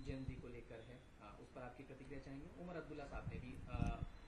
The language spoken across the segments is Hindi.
जेनजी को लेकर है, उस पर आपकी प्रतिक्रिया चाहेंगे। उमर अब्दुल्ला साहब ने भी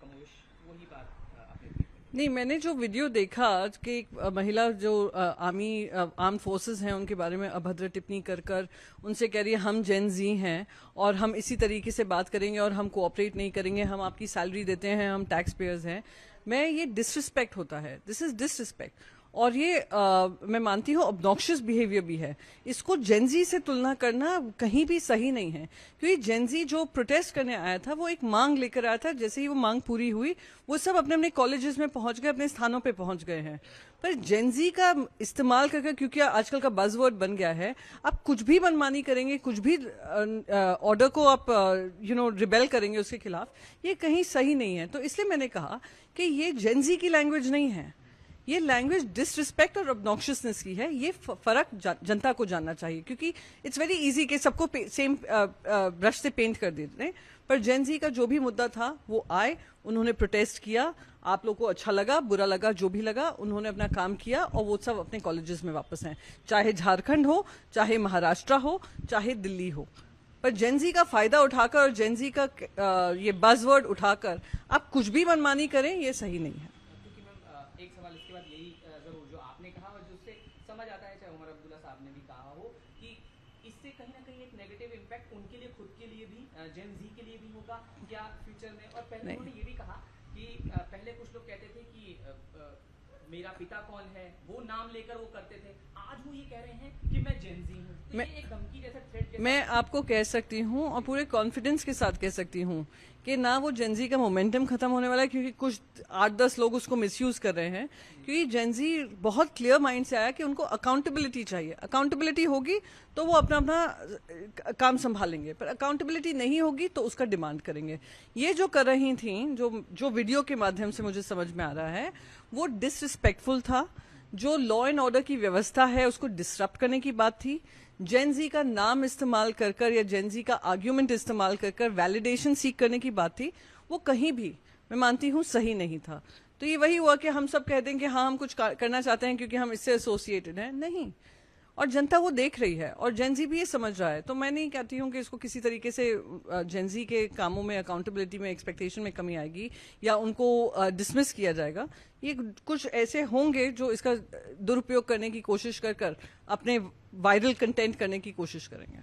कमोश वही बात अपने ट्वीट में नहीं, मैंने जो वीडियो देखा कि एक महिला जो आर्म फोर्सेस हैं उनके बारे में अभद्र टिप्पणी कर कर उनसे कह रही है हम जेन जी हैं और हम इसी तरीके से बात करेंगे और हम कोऑपरेट नहीं करेंगे, हम आपकी सैलरी देते हैं, हम टैक्स पेयर्स हैं। मैं ये डिसरिस्पेक्ट होता है, दिस इज डिसरिस्पेक्ट। और ये मैं मानती हूँ ऑब्नॉक्शियस बिहेवियर भी है। इसको जेनजी से तुलना करना कहीं भी सही नहीं है, क्योंकि जेनजी जो प्रोटेस्ट करने आया था वो एक मांग लेकर आया था। जैसे ही वो मांग पूरी हुई वो सब अपने अपने कॉलेजेस में पहुंच गए, अपने स्थानों पे पहुंच गए हैं। पर जेनजी का इस्तेमाल करके, क्योंकि आजकल का बज़वर्ड बन गया है, आप कुछ भी मनमानी करेंगे, कुछ भी ऑर्डर को आप रिबेल करेंगे उसके खिलाफ, ये कहीं सही नहीं है। तो इसलिए मैंने कहा कि ये जेनजी की लैंग्वेज नहीं है, ये लैंग्वेज डिसरिस्पेक्ट और ऑब्नॉक्शियसनेस की है। ये फर्क जनता को जानना चाहिए, क्योंकि इट्स वेरी इजी कि सबको सेम ब्रश से पेंट कर देते हैं। पर जेनजी का जो भी मुद्दा था वो आए, उन्होंने प्रोटेस्ट किया, आप लोग को अच्छा लगा बुरा लगा जो भी लगा, उन्होंने अपना काम किया और वो सब अपने कॉलेजेस में वापस हैं, चाहे झारखंड हो, चाहे महाराष्ट्र हो, चाहे दिल्ली हो। पर जेनजी का फायदा उठाकर और जेनजी का ये बज़वर्ड उठाकर आप कुछ भी मनमानी करें, ये सही नहीं है। एक सवाल इसके बाद यही जरूर जो आपने कहा और जिससे समझ आता है, चाहे उमर अब्दुल्ला साहब ने भी कहा हो, कि इससे कहीं ना कहीं एक नेगेटिव इम्पैक्ट उनके लिए, खुद के लिए भी, जेन जी के लिए भी होगा क्या फ्यूचर में। और पहले उन्होंने ये भी कहा कि पहले कुछ लोग कहते थे कि मेरा पिता कौन है, वो नाम लेकर वो करते थे, आज वो ये कह रहे हैं कि मैं जेन जी हूँ। तो ये एक धमकी जैसा थ्रेट। मैं आपको कह सकती हूँ और पूरे कॉन्फिडेंस के साथ कह सकती हूँ कि ना वो जेनजी का मोमेंटम खत्म होने वाला है, क्योंकि कुछ 8-10 लोग उसको मिसयूज कर रहे हैं। क्योंकि जेनजी बहुत क्लियर माइंड से आया कि उनको अकाउंटेबिलिटी चाहिए। अकाउंटेबिलिटी होगी तो वो अपना अपना काम संभालेंगे, पर अकाउंटेबिलिटी नहीं होगी तो उसका डिमांड करेंगे। ये जो कर रही थी, जो वीडियो के माध्यम से मुझे समझ में आ रहा है, वो डिसरिस्पेक्टफुल था। जो लॉ एंड ऑर्डर की व्यवस्था है उसको डिसरप्ट करने की बात थी। जेनजी का नाम इस्तेमाल कर कर या जेनजी का आर्ग्यूमेंट इस्तेमाल कर कर वैलिडेशन सीख करने की बात थी। वो कहीं भी, मैं मानती हूँ, सही नहीं था। तो ये वही हुआ कि हम सब कहते हैं कि हाँ हम कुछ करना चाहते हैं क्योंकि हम इससे एसोसिएटेड हैं। नहीं, और जनता वो देख रही है और जेनजी भी ये समझ रहा है। तो मैं नहीं कहती हूँ कि इसको किसी तरीके से जेनजी के कामों में, अकाउंटेबिलिटी में, एक्सपेक्टेशन में कमी आएगी या उनको डिसमिस किया जाएगा। ये कुछ ऐसे होंगे जो इसका दुरुपयोग करने की कोशिश कर कर अपने वायरल कंटेंट करने की कोशिश करेंगे।